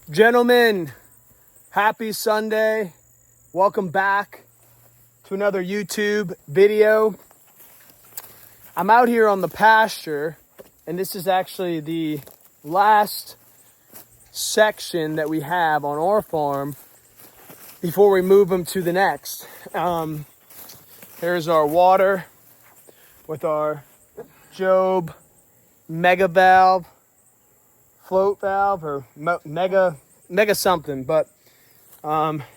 Gentlemen, happy Sunday. Welcome back to another YouTube video. I'm out here on the pasture, and this is actually the last section that we have on our farm before we move them to the next. Here's our water with our Job mega valve, float valve, or mega something, but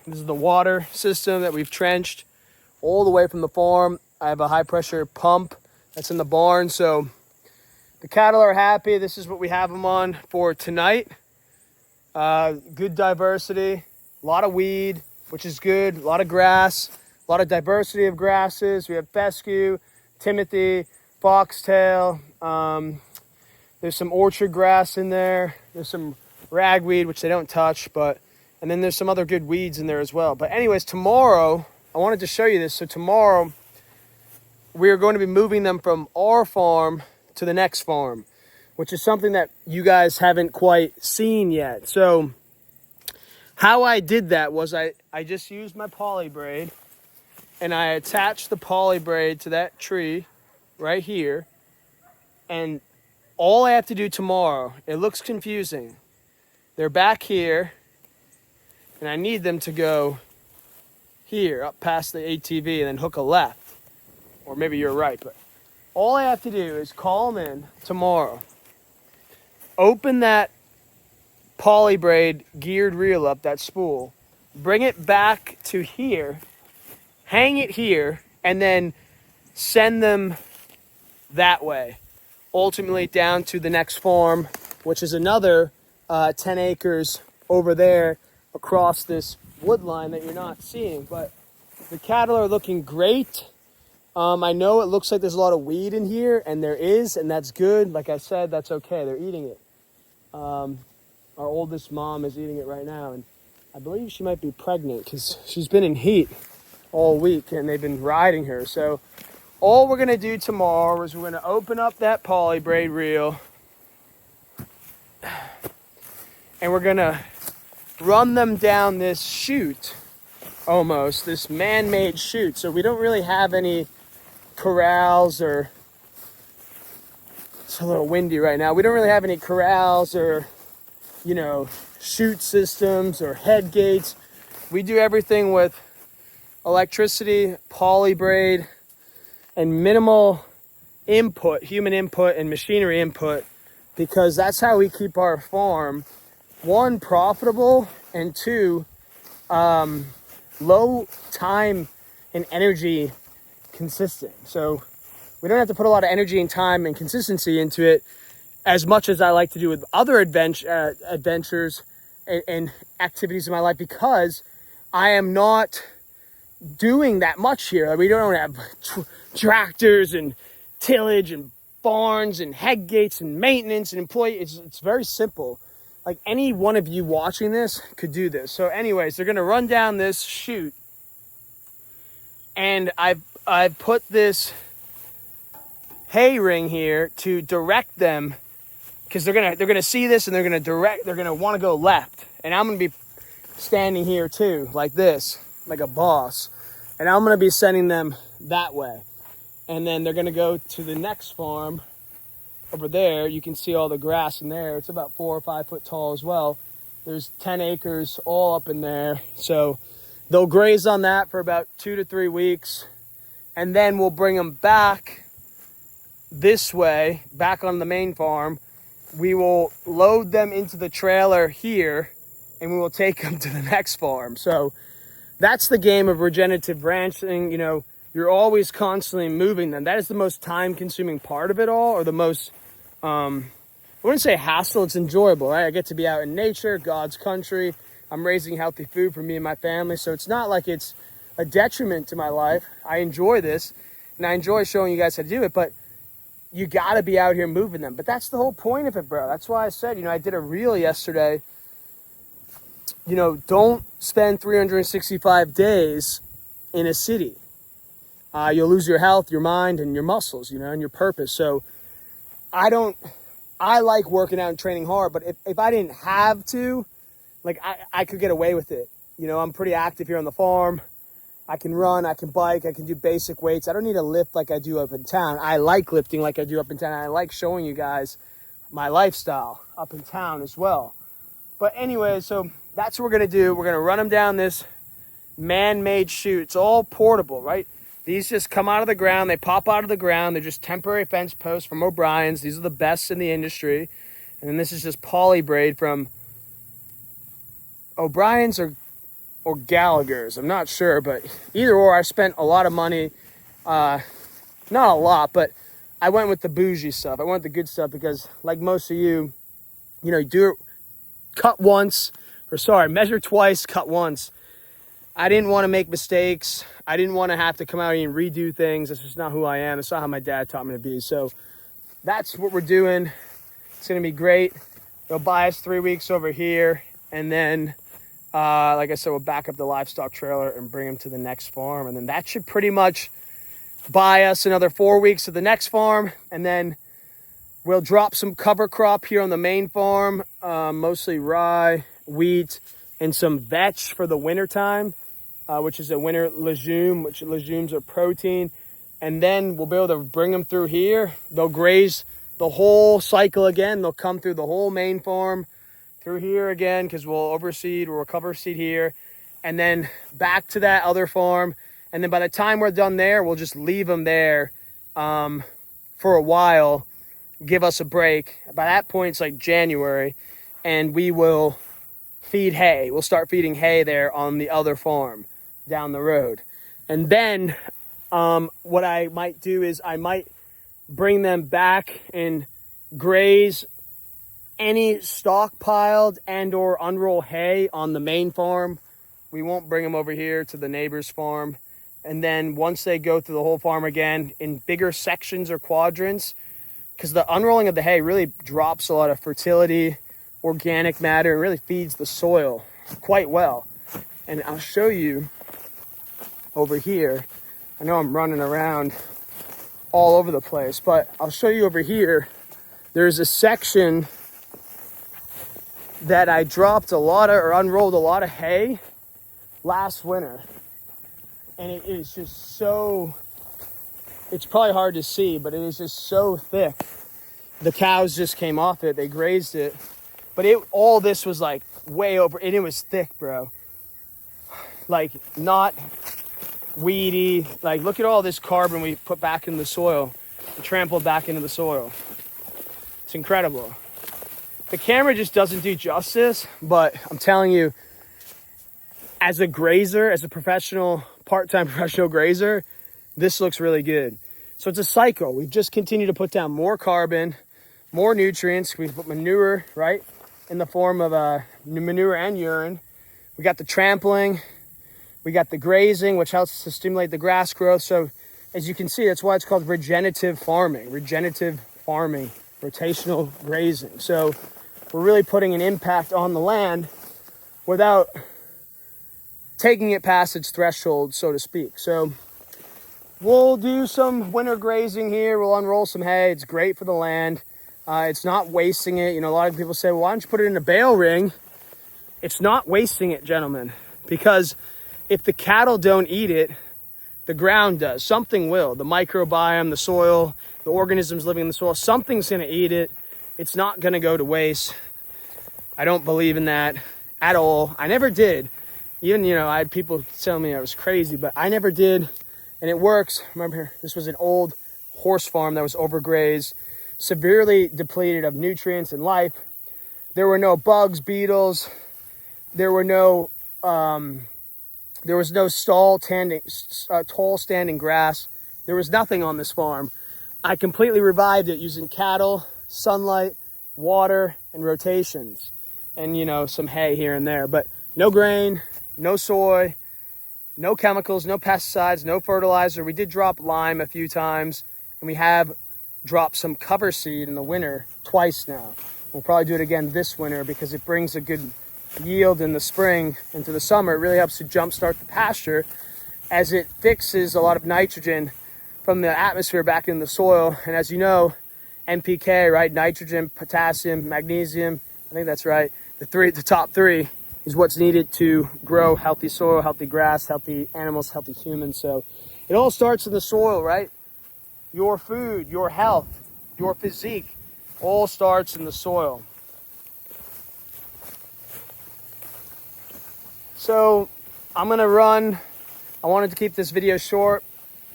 this is the water system that we've trenched all the way from the farm. I have a high pressure pump that's in the barn, so the cattle are happy. This is what we have them on for tonight. Good diversity, a lot of weed, which is good, a lot of grass, a lot of diversity of grasses. We have fescue, timothy, foxtail. There's some orchard grass in there. There's some ragweed, which they don't touch, and then there's some other good weeds in there as well. But anyways, tomorrow, I wanted to show you this. So tomorrow, we are going to be moving them from our farm to the next farm, which is something that you guys haven't quite seen yet. So how I did that was I just used my poly braid, and I attached the poly braid to that tree right here. And all I have to do tomorrow, it looks confusing. They're back here, and I need them to go here, up past the ATV, and then hook a left. Or maybe you're right, but all I have to do is call them in tomorrow, open that poly braid geared reel up, that spool, bring it back to here, hang it here, and then send them that way, ultimately down to the next farm, which is another 10 acres over there across this wood line that you're not seeing. But the cattle are looking great. I know it looks like there's a lot of weed in here, and there is, and that's good. Like I said, that's okay. They're eating it. Our oldest mom is eating it right now, and I believe she might be pregnant because she's been in heat all week, and they've been riding her. So all we're going to do tomorrow is we're going to open up that poly braid reel, and we're going to run them down this chute, almost, this man-made chute. So we don't really have any corrals, or it's a little windy right now. We don't really have any corrals or, chute systems or head gates. We do everything with electricity, poly braid, and minimal input, human input and machinery input, because that's how we keep our farm, one, profitable, and two, low time and energy consistent. So we don't have to put a lot of energy and time and consistency into it as much as I like to do with other adventures and activities in my life, because I am not doing that much here. We don't have tractors and tillage and barns and head gates and maintenance and employees. It's very simple. Like any one of you watching this could do this. So anyways, they're going to run down this chute, and I've put this hay ring here to direct them, because they're gonna see this, and they're gonna want to go left, and I'm gonna be standing here too, like this, like a boss, and I'm gonna be sending them that way. And then they're gonna go to the next farm over there. You can see all the grass in there. It's about 4 or 5 foot tall as well. There's 10 acres all up in there. So they'll graze on that for about 2 to 3 weeks. And then we'll bring them back this way, back on the main farm. We will load them into the trailer here, and we will take them to the next farm. So that's the game of regenerative ranching. You're always constantly moving them. That is the most time-consuming part of it all, or the most, I wouldn't say hassle, it's enjoyable, right? I get to be out in nature, God's country. I'm raising healthy food for me and my family, so it's not like it's a detriment to my life. I enjoy this, and I enjoy showing you guys how to do it, but you gotta be out here moving them. But that's the whole point of it, bro. That's why I said, I did a reel yesterday. Don't spend 365 days in a city. You'll lose your health, your mind, and your muscles, and your purpose. So I like working out and training hard, but if I didn't have to, like I could get away with it. You know, I'm pretty active here on the farm. I can run, I can bike, I can do basic weights. I don't need to lift like I do up in town. I like lifting like I do up in town. I like showing you guys my lifestyle up in town as well. But anyway, so that's what we're gonna do. We're gonna run them down this man-made chute. It's all portable, right? These just come out of the ground. They pop out of the ground. They're just temporary fence posts from O'Brien's. These are the best in the industry. And then this is just poly braid from O'Brien's or Gallagher's. I'm not sure, but either or. I spent a lot of money. Not a lot, but I went with the bougie stuff. I went with the good stuff because, like most of you, you know, do it, cut once, measure twice, cut once. I didn't want to make mistakes. I didn't want to have to come out and redo things. That's just not who I am. It's not how my dad taught me to be. So that's what we're doing. It's going to be great. They'll buy us 3 weeks over here, and then like I said, we'll back up the livestock trailer and bring them to the next farm. And then that should pretty much buy us another 4 weeks to the next farm. And then we'll drop some cover crop here on the main farm, mostly rye, wheat, and some vetch for the winter time, which is a winter legume, which legumes are protein. And then we'll be able to bring them through here. They'll graze the whole cycle again. They'll come through the whole main farm, through here again, because we'll overseed, we'll cover seed here, and then back to that other farm. And then by the time we're done there, we'll just leave them there for a while, give us a break. By that point, it's like January, and we will feed hay. We'll start feeding hay there on the other farm down the road. And then what I might do is I might bring them back and graze any stockpiled and or unroll hay on the main farm. We won't bring them over here to the neighbor's farm. And then once they go through the whole farm again in bigger sections or quadrants, because the unrolling of the hay really drops a lot of fertility, organic matter, and really feeds the soil quite well. And I'll show you over here. I know I'm running around all over the place, but I'll show you over here. There's a section that I dropped a lot of, or unrolled a lot of hay last winter. And it is just so, it's probably hard to see, but it is just so thick. The cows just came off it, they grazed it. But all this was like way over, and it was thick, bro. Like not weedy. Like look at all this carbon we put back in the soil, trampled back into the soil. It's incredible. The camera just doesn't do justice, but I'm telling you, as a grazer, as a professional, part-time professional grazer, this looks really good. So it's a cycle. We've just continued to put down more carbon, more nutrients. We put manure, right, in the form of manure and urine. We got the trampling. We got the grazing, which helps to stimulate the grass growth. So as you can see, that's why it's called regenerative farming, rotational grazing. So we're really putting an impact on the land without taking it past its threshold, so to speak. So we'll do some winter grazing here. We'll unroll some hay. It's great for the land. It's not wasting it. You know, a lot of people say, well, why don't you put it in a bale ring? It's not wasting it, gentlemen, because if the cattle don't eat it, the ground does. Something will. The microbiome, the soil, the organisms living in the soil, something's going to eat it. It's not going to go to waste. I don't believe in that at all. I never did. Even, you know, I had people tell me I was crazy, but I never did. And it works. Remember, this was an old horse farm that was overgrazed, severely depleted of nutrients and life. There were no bugs, beetles. There was no tall standing grass. There was nothing on this farm. I completely revived it using cattle, sunlight, water, and rotations. And, you know, some hay here and there. But no grain, no soy, no chemicals, no pesticides, no fertilizer. We did drop lime a few times. And we have dropped some cover seed in the winter twice now. We'll probably do it again this winter because it brings a good yield in the spring into the summer. It really helps to jumpstart the pasture as it fixes a lot of nitrogen from the atmosphere back in the soil. And as you know, NPK, right? Nitrogen, potassium, magnesium. I think that's right. The top three is what's needed to grow healthy soil, healthy grass, healthy animals, healthy humans. So it all starts in the soil, right? Your food, your health, your physique, all starts in the soil. So I'm gonna run. I wanted to keep this video short.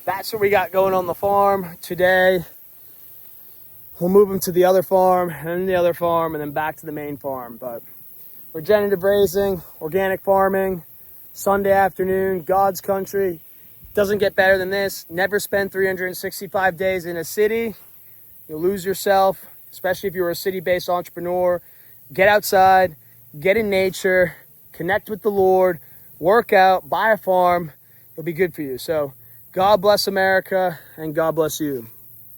That's what we got going on the farm today. We'll move them to the other farm, and then the other farm, and then back to the main farm. But regenerative grazing, organic farming, Sunday afternoon, God's country. Doesn't get better than this. Never spend 365 days in a city. You'll lose yourself, especially if you're a city-based entrepreneur. Get outside, get in nature, connect with the Lord, work out, buy a farm. It'll be good for you. So God bless America, and God bless you.